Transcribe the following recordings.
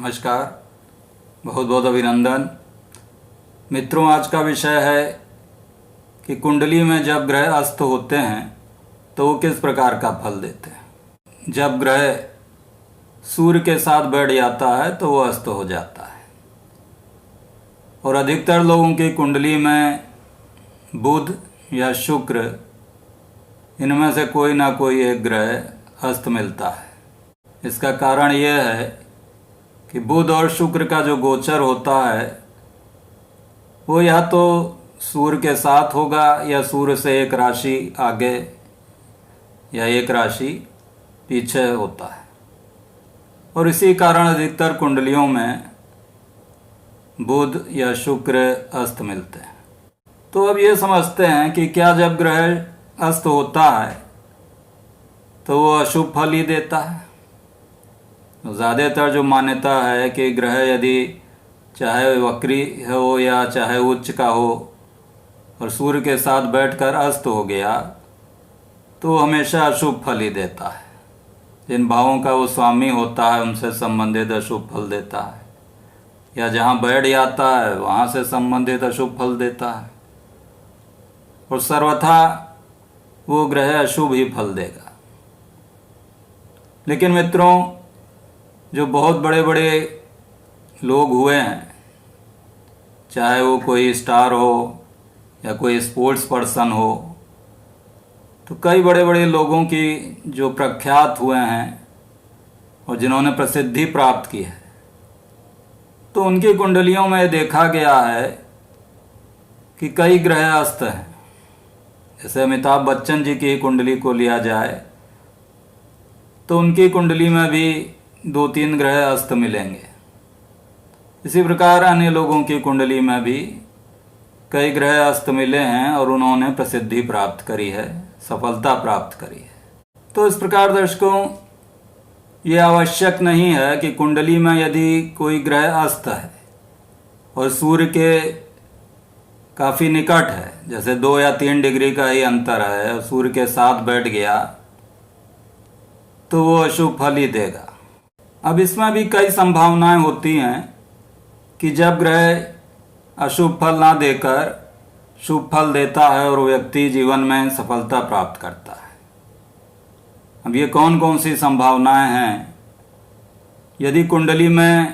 नमस्कार, बहुत बहुत अभिनंदन। मित्रों, आज का विषय है कि कुंडली में जब ग्रह अस्त होते हैं तो वो किस प्रकार का फल देते हैं। जब ग्रह सूर्य के साथ बैठ जाता है तो वो अस्त हो जाता है और अधिकतर लोगों की कुंडली में बुध या शुक्र, इनमें से कोई ना कोई एक ग्रह अस्त मिलता है। इसका कारण यह है कि बुध और शुक्र का जो गोचर होता है वो या तो सूर्य के साथ होगा या सूर्य से एक राशि आगे या एक राशि पीछे होता है, और इसी कारण अधिकतर कुंडलियों में बुध या शुक्र अस्त मिलते हैं। तो अब ये समझते हैं कि क्या जब ग्रह अस्त होता है तो वो अशुभ फल ही देता है। ज़्यादातर जो मान्यता है कि ग्रह यदि चाहे वक्री हो या चाहे उच्च का हो और सूर्य के साथ बैठकर अस्त हो गया तो हमेशा अशुभ फल ही देता है। जिन भावों का वो स्वामी होता है उनसे संबंधित अशुभ फल देता है, या जहाँ बैठ जाता है वहाँ से संबंधित अशुभ फल देता है, और सर्वथा वो ग्रह अशुभ ही फल देगा। लेकिन मित्रों, जो बहुत बड़े बड़े लोग हुए हैं, चाहे वो कोई स्टार हो या कोई स्पोर्ट्स पर्सन हो, तो कई बड़े बड़े लोगों की जो प्रख्यात हुए हैं और जिन्होंने प्रसिद्धि प्राप्त की है, तो उनकी कुंडलियों में देखा गया है कि कई ग्रह अस्त हैं। जैसे अमिताभ बच्चन जी की कुंडली को लिया जाए तो उनकी कुंडली में भी 2-3 ग्रह अस्त मिलेंगे। इसी प्रकार अन्य लोगों की कुंडली में भी कई ग्रह अस्त मिले हैं और उन्होंने प्रसिद्धि प्राप्त करी है, सफलता प्राप्त करी है। तो इस प्रकार दर्शकों, ये आवश्यक नहीं है कि कुंडली में यदि कोई ग्रह अस्त है और सूर्य के काफ़ी निकट है, जैसे 2 या 3 डिग्री का ही अंतर है, सूर्य के साथ बैठ गया तो वो अशुभ फल ही देगा। अब इसमें भी कई संभावनाएं होती हैं कि जब ग्रह अशुभ फल ना देकर शुभ फल देता है और व्यक्ति जीवन में सफलता प्राप्त करता है। अब ये कौन कौन सी संभावनाएं हैं? यदि कुंडली में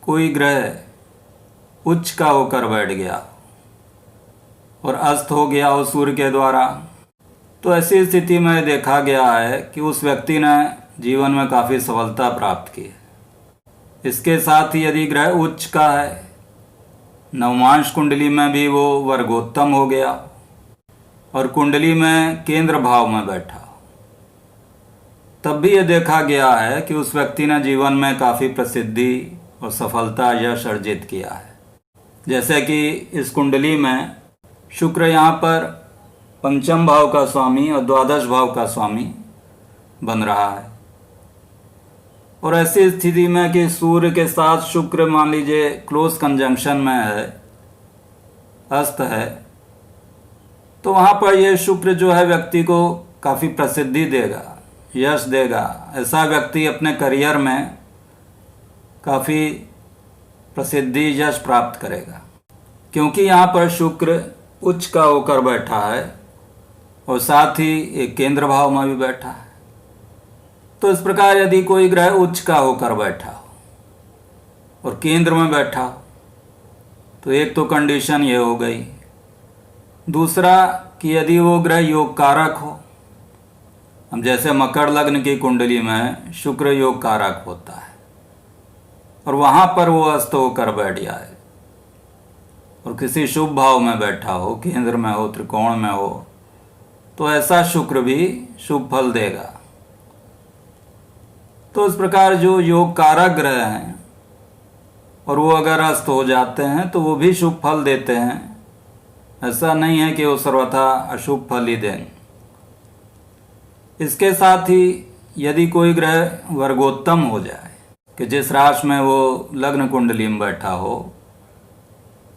कोई ग्रह उच्च का होकर बैठ गया और अस्त हो गया हो सूर्य के द्वारा, तो ऐसी स्थिति में देखा गया है कि उस व्यक्ति ने जीवन में काफ़ी सफलता प्राप्त की है। इसके साथ ही यदि ग्रह उच्च का है, नवमांश कुंडली में भी वो वर्गोत्तम हो गया और कुंडली में केंद्र भाव में बैठा, तब भी ये देखा गया है कि उस व्यक्ति ने जीवन में काफ़ी प्रसिद्धि और सफलता यश अर्जित किया है। जैसे कि इस कुंडली में शुक्र यहाँ पर पंचम भाव का स्वामी और द्वादश भाव का स्वामी बन रहा है, और ऐसी स्थिति में कि सूर्य के साथ शुक्र मान लीजिए क्लोज कंजंक्शन में है, अस्त है, तो वहाँ पर ये शुक्र जो है व्यक्ति को काफ़ी प्रसिद्धि देगा, यश देगा। ऐसा व्यक्ति अपने करियर में काफ़ी प्रसिद्धि यश प्राप्त करेगा, क्योंकि यहाँ पर शुक्र उच्च का होकर बैठा है और साथ ही एक केंद्र भाव में भी बैठा है। तो इस प्रकार यदि कोई ग्रह उच्च का होकर बैठा हो और केंद्र में बैठा हो तो एक तो कंडीशन ये हो गई। दूसरा कि यदि वो ग्रह योग कारक हो, हम जैसे मकर लग्न की कुंडली में शुक्र योग कारक होता है और वहाँ पर वो अस्त होकर बैठ जाए और किसी शुभ भाव में बैठा हो, केंद्र में हो, त्रिकोण में हो, तो ऐसा शुक्र भी शुभ फल देगा। तो इस प्रकार जो योग कारक ग्रह हैं और वो अगर अस्त हो जाते हैं तो वो भी शुभ फल देते हैं। ऐसा नहीं है कि वो सर्वथा अशुभ फल ही दें। इसके साथ ही यदि कोई ग्रह वर्गोत्तम हो जाए कि जिस राशि में वो लग्न कुंडली में बैठा हो,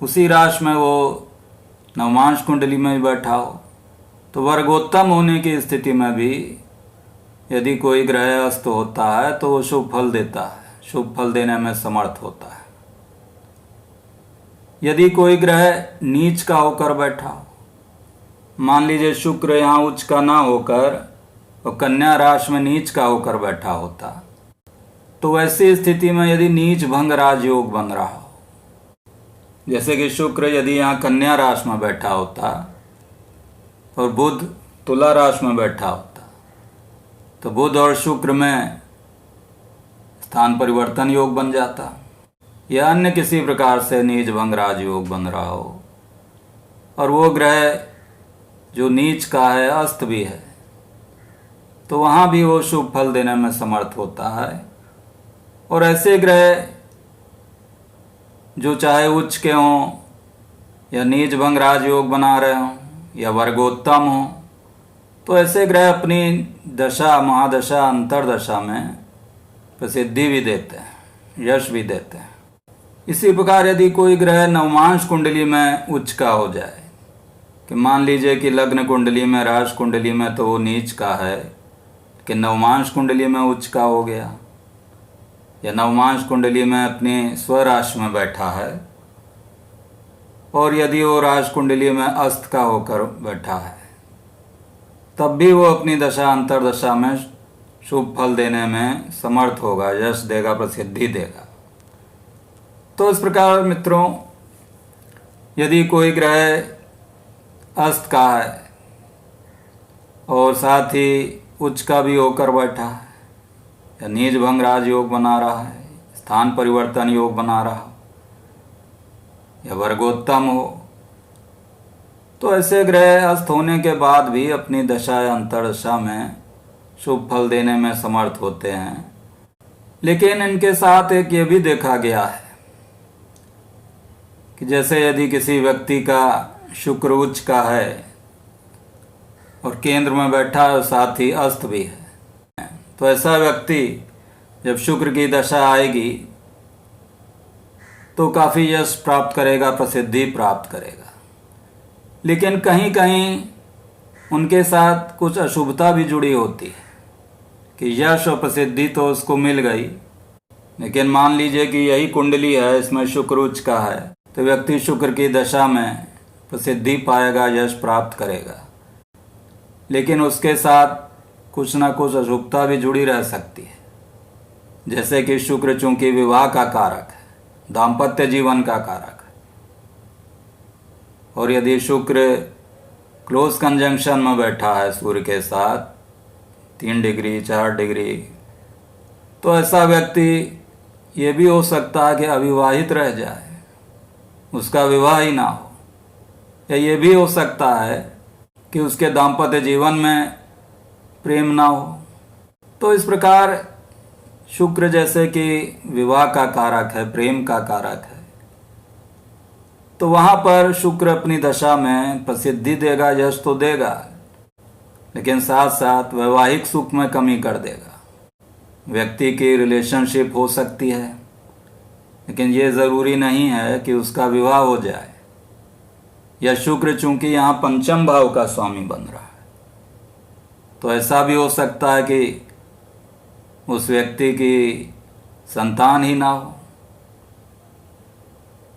उसी राशि में वो नवमांश कुंडली में भी बैठा हो, तो वर्गोत्तम होने की स्थिति में भी यदि कोई ग्रह अस्त होता है तो वो शुभ फल देता है। शुभ फल देने में समर्थ होता है। यदि कोई ग्रह नीच का होकर बैठा हो, मान लीजिए शुक्र यहाँ उच्च का ना होकर और कन्या राशि में नीच का होकर बैठा होता, तो वैसी स्थिति में यदि नीच भंग राजयोग बन रहा हो, जैसे कि शुक्र यदि यहाँ कन्या राशि में बैठा होता और बुध तुला राशि में बैठा होता, तो बुध और शुक्र में स्थान परिवर्तन योग बन जाता, या अन्य किसी प्रकार से नीच भंग राजयोग बन रहा हो और वो ग्रह जो नीच का है अस्त भी है, तो वहाँ भी वो शुभ फल देने में समर्थ होता है। और ऐसे ग्रह जो चाहे उच्च के हों या नीच भंग राजयोग बना रहे हों या वर्गोत्तम हों, तो ऐसे ग्रह अपनी दशा महादशा अंतरदशा में प्रसिद्धि भी देते हैं, यश भी देते हैं। इसी प्रकार यदि कोई ग्रह नवमांश कुंडली में उच्च का हो जाए, कि मान लीजिए कि लग्न कुंडली में राशि कुंडली में तो वो नीच का है कि नवमांश कुंडली में उच्च का हो गया, या नवमांश कुंडली में अपनी स्वराशि में बैठा है, और यदि वो राशि कुंडली में अस्त का होकर बैठा है, तब भी वो अपनी दशा अंतरदशा में शुभ फल देने में समर्थ होगा, यश देगा, प्रसिद्धि देगा। तो इस प्रकार मित्रों, यदि कोई ग्रह अस्त का है और साथ ही उच्च का भी होकर बैठा है, या नीच भंग राज योग बना रहा है, स्थान परिवर्तन योग बना रहा हो, या वर्गोत्तम हो, तो ऐसे ग्रह अस्त होने के बाद भी अपनी दशा या अंतरदशा में शुभ फल देने में समर्थ होते हैं। लेकिन इनके साथ एक ये भी देखा गया है कि जैसे यदि किसी व्यक्ति का शुक्र उच्च का है और केंद्र में बैठा है, साथ ही अस्त भी है, तो ऐसा व्यक्ति जब शुक्र की दशा आएगी तो काफ़ी यश प्राप्त करेगा, प्रसिद्धि प्राप्त करेगा। लेकिन कहीं कहीं उनके साथ कुछ अशुभता भी जुड़ी होती है कि यश और प्रसिद्धि तो उसको मिल गई, लेकिन मान लीजिए कि यही कुंडली है, इसमें शुक्र उच्च का है, तो व्यक्ति शुक्र की दशा में प्रसिद्धि पाएगा, यश प्राप्त करेगा, लेकिन उसके साथ कुछ ना कुछ अशुभता भी जुड़ी रह सकती है। जैसे कि शुक्र चूंकि विवाह का कारक है, दाम्पत्य जीवन का कारक है, और यदि शुक्र क्लोज कंजंक्शन में बैठा है सूर्य के साथ 3 डिग्री 4 डिग्री, तो ऐसा व्यक्ति ये भी हो सकता है कि अविवाहित रह जाए, उसका विवाह ही ना हो, या ये भी हो सकता है कि उसके दाम्पत्य जीवन में प्रेम ना हो। तो इस प्रकार शुक्र जैसे कि विवाह का कारक है, प्रेम का कारक है, तो वहाँ पर शुक्र अपनी दशा में प्रसिद्धि देगा, यश तो देगा, लेकिन साथ साथ वैवाहिक सुख में कमी कर देगा। व्यक्ति की रिलेशनशिप हो सकती है, लेकिन ये ज़रूरी नहीं है कि उसका विवाह हो जाए। या शुक्र चूंकि यहाँ पंचम भाव का स्वामी बन रहा है, तो ऐसा भी हो सकता है कि उस व्यक्ति की संतान ही ना हो।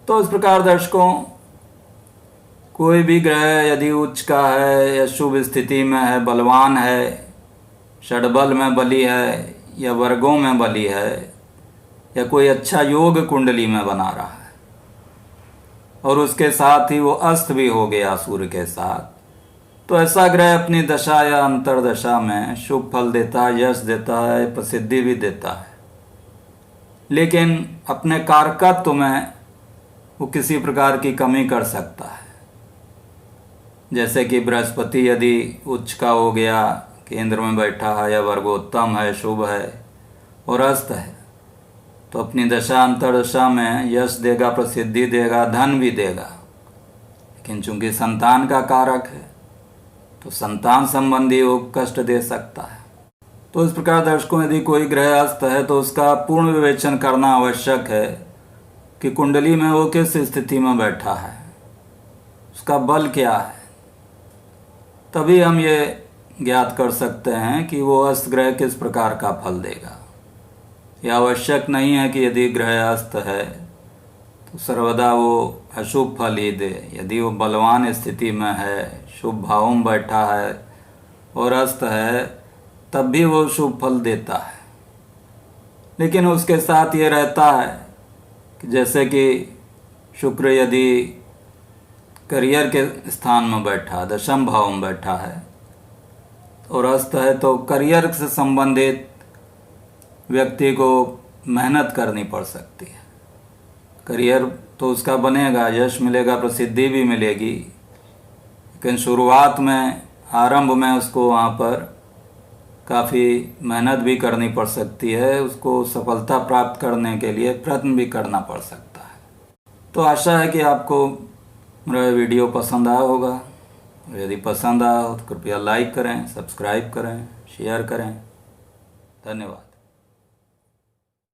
तो इस प्रकार दर्शकों, कोई भी ग्रह यदि उच्च का है या शुभ स्थिति में है, बलवान है, षडबल में बली है या वर्गों में बली है, या कोई अच्छा योग कुंडली में बना रहा है और उसके साथ ही वो अस्त भी हो गया सूर्य के साथ, तो ऐसा ग्रह अपनी दशा या अंतरदशा में शुभ फल देता है, यश देता है, प्रसिद्धि भी देता है, लेकिन अपने कारकत्व में वो किसी प्रकार की कमी कर सकता है। जैसे कि बृहस्पति यदि उच्च का हो गया, केंद्र में बैठा है, या वर्गोत्तम है, शुभ है और अस्त है, तो अपनी दशा अंतरदशा में यश देगा, प्रसिद्धि देगा, धन भी देगा, लेकिन चूंकि संतान का कारक है तो संतान संबंधी वो कष्ट दे सकता है। तो इस प्रकार दर्शकों, यदि कोई ग्रह अस्त है तो उसका पूर्ण विवेचन करना आवश्यक है कि कुंडली में वो किस स्थिति में बैठा है, उसका बल क्या है, तभी हम ये ज्ञात कर सकते हैं कि वो अस्त ग्रह किस प्रकार का फल देगा। यह आवश्यक नहीं है कि यदि ग्रह अस्त है तो सर्वदा वो अशुभ फल ही दे। यदि वो बलवान स्थिति में है, शुभ भाव में बैठा है और अस्त है, तब भी वो शुभ फल देता है। लेकिन उसके साथ ये रहता है कि जैसे कि शुक्र यदि करियर के स्थान में बैठा, दशम भाव में बैठा है और अस्त है, तो करियर से संबंधित व्यक्ति को मेहनत करनी पड़ सकती है। करियर तो उसका बनेगा, यश मिलेगा, प्रसिद्धि भी मिलेगी, लेकिन शुरुआत में, आरंभ में उसको वहाँ पर काफ़ी मेहनत भी करनी पड़ सकती है। उसको सफलता प्राप्त करने के लिए प्रयत्न भी करना पड़ सकता है। तो आशा है कि आपको मेरा वीडियो पसंद आया होगा। यदि पसंद आया हो तो कृपया लाइक करें, सब्सक्राइब करें, शेयर करें। धन्यवाद।